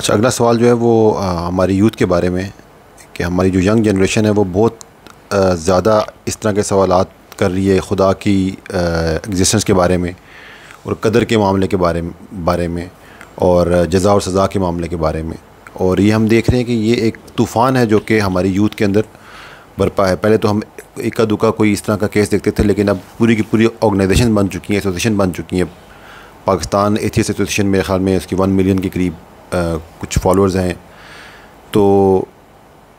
अच्छा, अगला सवाल जो है वो हमारी यूथ के बारे में, कि हमारी जो यंग जनरेशन है वो बहुत ज़्यादा इस तरह के सवालात कर रही है खुदा की एग्जिस्टेंस के बारे में और कदर के मामले के बारे में और जज़ा और सज़ा के मामले के बारे में। और ये हम देख रहे हैं कि ये एक तूफ़ान है जो कि हमारी यूथ के अंदर बरपा है। पहले तो हम इक्का दुक्का कोई इस तरह का केस देखते थे, लेकिन अब पूरी की पूरी ऑर्गेनाइजेशन बन चुकी हैं, एसोसिएशन बन चुकी हैं। पाकिस्तान एथियस्ट एसोसिएशन मेरे ख्याल में उसकी 1 मिलियन के करीब कुछ फॉलोअर्स हैं। तो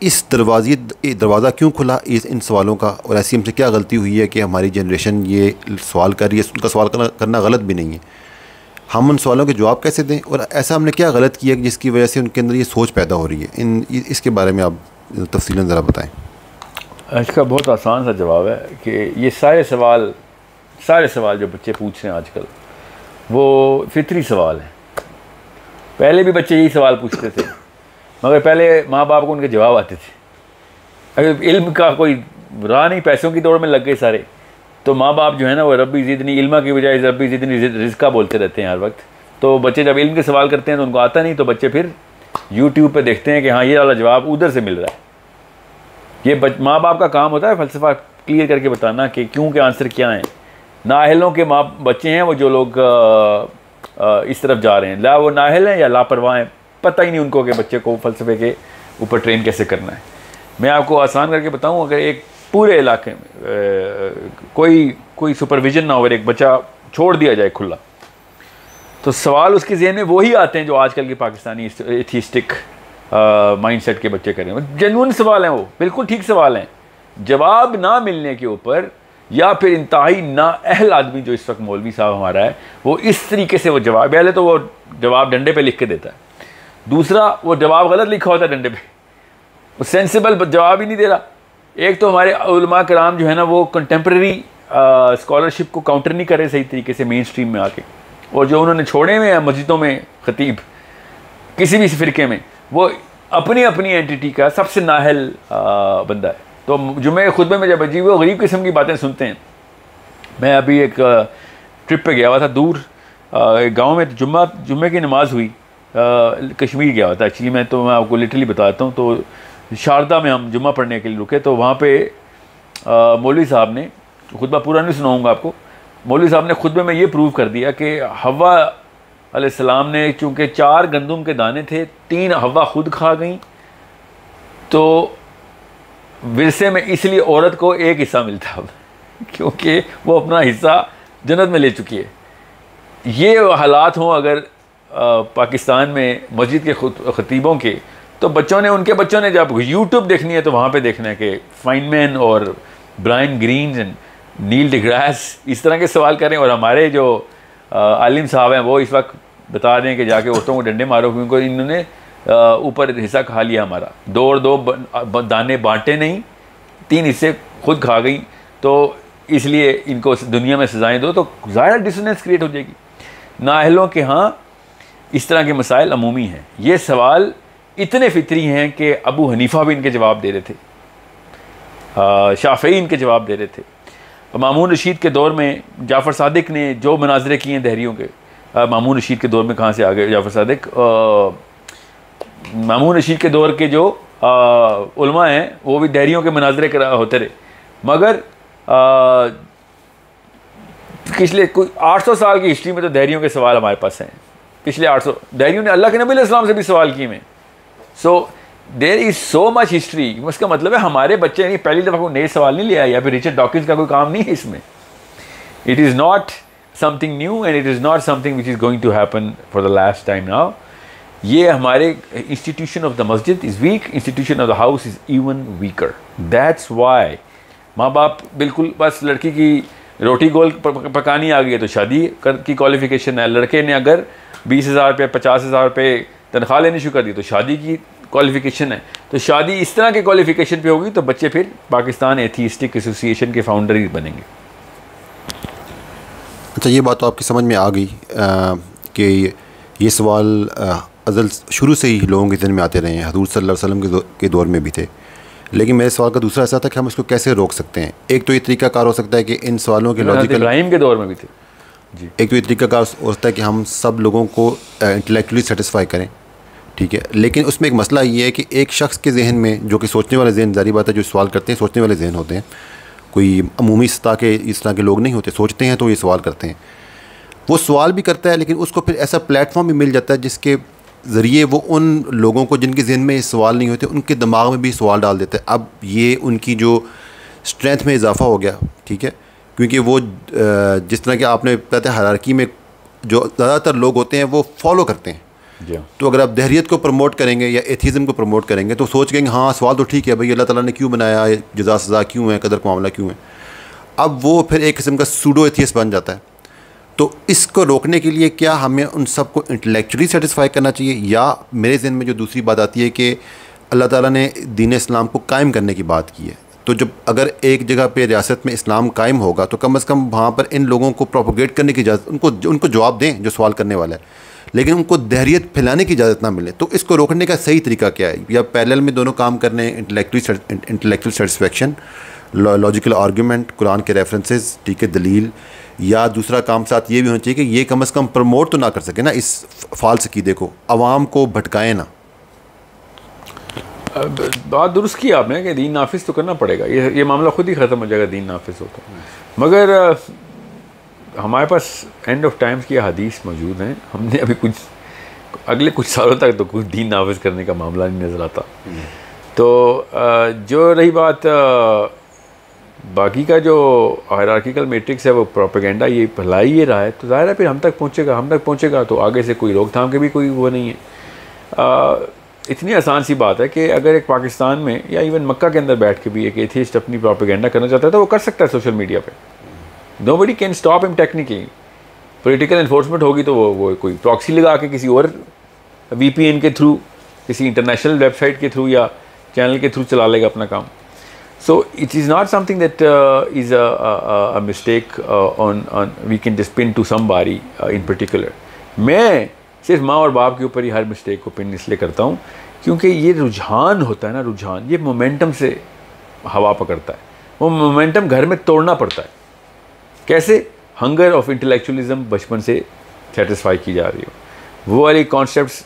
इस दरवाज़ा क्यों खुला इन सवालों का, और ऐसी हमसे क्या गलती हुई है कि हमारी जनरेशन ये सवाल कर रही है? उनका सवाल करना गलत भी नहीं है, हम उन सवालों के जवाब कैसे दें, और ऐसा हमने क्या गलत किया कि जिसकी वजह से उनके अंदर ये सोच पैदा हो रही है? इसके बारे में आप तफसीलन ज़रा बताएं। इसका बहुत आसान सा जवाब है कि ये सारे सवाल जो बच्चे पूछ रहे हैं आजकल वो फितरी सवाल हैं। पहले भी बच्चे यही सवाल पूछते थे, मगर पहले माँ बाप को उनके जवाब आते थे। अगर इल्म का कोई राह नहीं, पैसों की दौड़ में लग गए सारे, तो माँ बाप जो है ना वो रब्बी ज़िदनी इल्मा की बजाय रब्बी ज़िदनी रिज़्क़ा बोलते रहते हैं हर वक्त। तो बच्चे जब इल्म के सवाल करते हैं तो उनको आता नहीं, तो बच्चे फिर यूट्यूब पे देखते हैं कि हाँ ये वाला जवाब उधर से मिल रहा है। ये माँ बाप का काम होता है फ़लसफ़ा क्लियर करके बताना कि क्यों के आंसर क्या हैं। नाअहलों के बच्चे हैं वो जो लोग इस तरफ जा रहे हैं, ला वो नाअहल हैं या लापरवाह हैं, पता ही नहीं उनको कि बच्चे को फ़लसफ़े के ऊपर ट्रेन कैसे करना है। मैं आपको आसान करके बताऊं, अगर एक पूरे इलाके में कोई सुपरविज़न ना हो, अगर एक बच्चा छोड़ दिया जाए खुला, तो सवाल उसके ज़हन में वही आते हैं जो आजकल के पाकिस्तानी एथिस्टिक माइंडसेट के बच्चे करें। जेन्युइन सवाल हैं, वो बिल्कुल ठीक सवाल हैं। जवाब ना मिलने के ऊपर या फिर इंतहाई नाअहल आदमी जो इस वक्त मौलवी साहब हमारा है, वो इस तरीके से वो जवाब, पहले तो वो जवाब डंडे पे लिख के देता है, दूसरा वो जवाब गलत लिखा होता है डंडे पे, वो सेंसिबल जवाब ही नहीं दे रहा। एक तो हमारे उलमा कराम जो है ना वो कंटेम्प्रेरी स्कॉलरशिप को काउंटर नहीं करे सही तरीके से मेन स्ट्रीम में आके, और जो उन्होंने छोड़े हुए हैं मस्जिदों में खतीब किसी भी फ़िरके में, वो अपनी एंटिटी का सबसे नाअहल बंदा है। तो जुमे खुतबे में जब अजीब व गरीब किस्म की बातें सुनते हैं। मैं अभी एक ट्रिप पे गया हुआ था दूर एक गाँव में, तो जुम्मे की नमाज़ हुई, कश्मीर गया हुआ था एक्चुअली मैं, तो मैं आपको लिटरली बताता हूँ। तो शारदा में हम जुम्मा पढ़ने के लिए रुके, तो वहाँ पे मौलवी साहब ने, खुतबा पूरा नहीं सुनाऊँगा आपको, मौलवी साहब ने खुतबे में ये प्रूव कर दिया कि हव्वा अलैहिस्सलाम ने चूँकि 4 गंदम के दाने थे, 3 हव्वा खुद खा गई, तो विरसे में इसलिए औरत को एक हिस्सा मिलता है क्योंकि वो अपना हिस्सा जन्नत में ले चुकी है। ये हालात हों अगर पाकिस्तान में मस्जिद के खतीबों के, तो उनके बच्चों ने जब यूट्यूब देखनी है तो वहाँ पे देखना है कि फाइनमैन और Brian Greene and Neil deGrasse इस तरह के सवाल करें, और हमारे जो आलिम साहब हैं वो इस वक्त बता दें कि जाके औरतों को डंडे मारो क्योंकि इन्होंने ऊपर हिस्सा खा लिया हमारा, 2 और 2 दाने बांटे नहीं, 3 हिस्से खुद खा गई, तो इसलिए इनको दुनिया में सजाएं दो, तो ज़ाहिर डिसोनेंस क्रिएट हो जाएगी। नाअहलों के यहाँ इस तरह के मसाइल अमूमी हैं। ये सवाल इतने फितरी हैं कि अबू हनीफ़ा भी इनके जवाब दे रहे थे, शाफ़ई इनके जवाब दे रहे थे। मामून रशीद के दौर में जाफ़र सादिक ने जो मनाजरे किए हैं दहरियों के, मामून रशीद के दौर में कहाँ से आ गए जाफ़र सादिक, मामून रशीद के दौर के जो उलमा हैं वो भी दहरियों के मनाजरे होते रहे, मगर पिछले कोई 800 साल की हिस्ट्री में तो दहरियों के सवाल हमारे पास हैं। पिछले 800 दहरियों ने अल्लाह के नबी अलैहिस्सलाम से भी सवाल किए हैं। So there is so much history. इसका मतलब है हमारे बच्चे नहीं पहली दफ़ा कोई नए सवाल नहीं ले आए, या फिर रिचर्ड डॉकिंस का कोई काम नहीं है इसमें। It is not something new and it is not something which is going to happen for the last time now. ये हमारे इंस्टीट्यूशन ऑफ द मस्जिद is weak, institution of the house is even weaker. That's why माँ बाप बिल्कुल बस लड़की की रोटी गोल पकानी आ गई है तो शादी की क्वालिफ़िकेशन है, लड़के ने अगर 20,000 रुपये 50,000 रुपये तनख्वाह लेनी शुरू कर दी तो शादी की क्वालिफ़िकेशन है। तो शादी इस तरह के क्वालिफ़िकेशन पे होगी तो बच्चे फिर पाकिस्तान एथिस्टिक एसोसिएशन के फाउंडर ही बनेंगे। अच्छा, ये बात तो आपकी समझ में आ गई कि ये सवाल अज़ल शुरू से ही लोगों के ज़हन में आते रहे हैं, हज़ूर सल्लल्लाहु अलैहि वसल्लम के दौर में भी थे। लेकिन मेरे सवाल का दूसरा ऐसा था कि हम इसको कैसे रोक सकते हैं। एक तो ये तरीकाकार हो सकता है कि इन सवालों के लॉजिकल, इब्राहिम के दौर में भी थे जी। एक तो ये तरीकाकार हो सकता है कि हम सब लोगों को इंटेलेक्चुअली सेटिस्फाई करें, ठीक है, लेकिन उसमें एक मसला ये है कि एक शख्स के जहन में, जो कि सोचने वाले जहन, जारी बात है, जो सवाल करते हैं सोचने वाले जहन होते हैं, कोई अमूमी सतह के इस तरह के लोग नहीं होते, सोचते हैं तो ये सवाल करते हैं। वो सवाल भी करता है, लेकिन उसको फिर ऐसा प्लेटफॉर्म भी मिल जाता है जिसके ज़रिए वो उन लोगों को जिनके जहन में ये सवाल नहीं होते, उनके दिमाग में भी सवाल डाल देता है। अब ये उनकी जो स्ट्रेंथ में इजाफा हो गया, ठीक है, क्योंकि वो जिस तरह के आपने कहते हैं हायरार्की में जो ज़्यादातर लोग होते हैं वो फॉलो करते हैं। तो अगर आप दहरियत को प्रमोट करेंगे या एथिज़म को प्रमोट करेंगे तो सोच कहेंगे हाँ सवाल तो ठीक है भाई, अल्लाह ताला ने क्यों बनाया, जज़ा सज़ा क्यों है, कदर का मामला क्यों है। अब वो फिर एक किस्म का सूडो एथियस्ट बन जाता है। तो इसको रोकने के लिए क्या हमें उन सबको इंटेलेक्चुअली सेटिस्फाई करना चाहिए, या मेरे ज़हन में जो दूसरी बात आती है कि अल्लाह ताला ने दीन इस्लाम को कायम करने की बात की है, तो जब अगर एक जगह पे रियासत में इस्लाम कायम होगा तो कम से कम वहाँ पर इन लोगों को प्रोपोगेट करने की इजाज़त, उनको जवाब दें जो सवाल करने वाला है, लेकिन उनको दहरियत फैलाने की इजाज़त ना मिले। तो इसको रोकने का सही तरीका क्या है, या पैरेलल में दोनों काम करने, intellectual satisfaction, logical argument, Quran के रेफरेंसेस, ठीक है, दलील, या दूसरा काम साथ ये भी होना चाहिए कि ये कम से कम प्रमोट तो ना कर सके ना इस फाल्स अकीदे को, आवाम को भटकाएं ना। बात दुरुस्त की आपने कि दीन नाफिज तो करना पड़ेगा, ये मामला खुद ही ख़त्म हो जाएगा दीन नाफिज हो तो। मगर हमारे पास एंड ऑफ टाइम्स की हदीस मौजूद हैं, हमने अभी अगले कुछ सालों तक तो कुछ दीन नाफिज करने का मामला नहीं नज़र आता। तो जो रही बात बाकी का जो हायरार्किकल मैट्रिक्स है, वो प्रोपेगेंडा ये फैलाई ये रहा है, तो ज़ाहिर है फिर हम तक पहुँचेगा तो आगे से कोई रोकथाम के भी कोई वो नहीं है। इतनी आसान सी बात है कि अगर एक पाकिस्तान में या इवन मक्का के अंदर बैठ के भी एक एथिस्ट अपनी प्रोपेगेंडा करना चाहता है तो वो कर सकता है सोशल मीडिया पे। Nobody can stop him technically. Political enforcement होगी तो वो कोई प्रॉक्सी लगा के किसी और VPN के थ्रू, किसी इंटरनेशनल वेबसाइट के थ्रू या चैनल के थ्रू चला लेगा अपना काम। So it is not something that is a mistake on we can just pin to somebody in particular. मैं सिर्फ माँ और बाप के ऊपर ही हर मिस्टेक को पिन इसलिए करता हूँ क्योंकि ये रुझान होता है ना, रुझान ये मोमेंटम से हवा पकड़ता है। वो मोमेंटम घर में तोड़ना पड़ता है। कैसे? हंगर ऑफ इंटेलेक्चुअलिज्म बचपन से सेटिस्फाई की जा रही हो, वो वाली कॉन्सेप्ट्स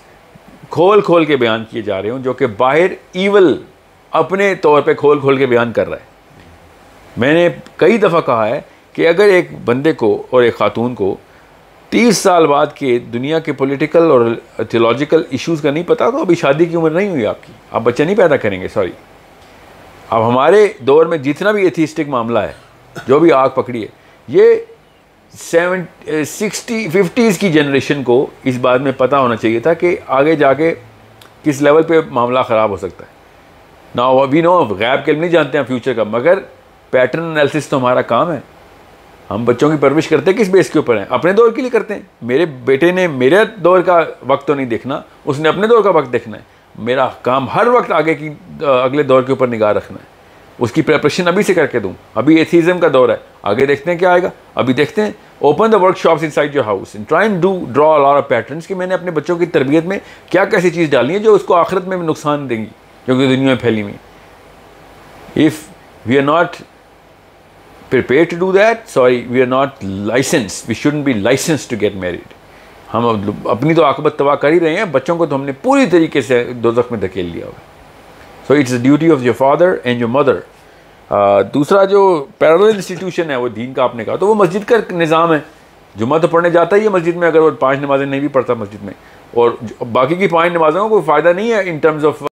खोल खोल के बयान किए जा रहे हो जो कि बाहर ईवल अपने तौर पे खोल खोल के बयान कर रहा है। मैंने कई दफ़ा कहा है कि अगर एक बंदे को और एक ख़ातून को 30 साल बाद के दुनिया के पॉलिटिकल और थियोलॉजिकल इश्यूज़ का नहीं पता तो अभी शादी की उम्र नहीं हुई आपकी, आप बच्चे नहीं पैदा करेंगे। सॉरी, अब हमारे दौर में जितना भी एथिस्टिक मामला है, जो भी आग पकड़ी है, ये 60-50s की जनरेशन को इस बात में पता होना चाहिए था कि आगे जाके किस लेवल पे मामला ख़राब हो सकता है। ना वी नो, गैब के नहीं जानते हैं फ्यूचर का, मगर पैटर्न एनालिसिस तो हमारा काम है। हम बच्चों की परवरिश करते हैं किस बेस के ऊपर हैं? अपने दौर के लिए करते हैं। मेरे बेटे ने मेरे दौर का वक्त तो नहीं देखना, उसने अपने दौर का वक्त देखना है। मेरा काम हर वक्त अगले दौर के ऊपर निगाह रखना है, उसकी प्रिपरेशन अभी से करके दूँ। अभी एथिज्म का दौर है, आगे देखते हैं क्या आएगा। अभी देखते हैं, open the workshops inside your house and try and draw a lot of patterns कि मैंने अपने बच्चों की तरबियत में क्या कैसी चीज़ डालनी है जो उसको आखिरत में नुकसान देंगी, जो कि दुनिया में फैली हुई। If we are not prepared to do that, sorry, we are not licensed, we shouldn't be licensed to get married. हम अपनी तो आकबत तबाह कर ही रहे हैं, बच्चों को तो हमने पूरी तरीके से दोज़ख में धकेल लिया हुआ। So it's the duty of your father and your mother. दूसरा जो पैरेलल इंस्टीट्यूशन है वो दीन का आपने कहा, तो वो मस्जिद का निज़ाम है। जुम्मा तो पढ़ने जाता ही है मस्जिद में, अगर वो 5 नमाज़ें नहीं भी पढ़ता मस्जिद में, और बाकी की 5 नमाज़ों का कोई फ़ायदा नहीं है इन टर्म्स ऑफ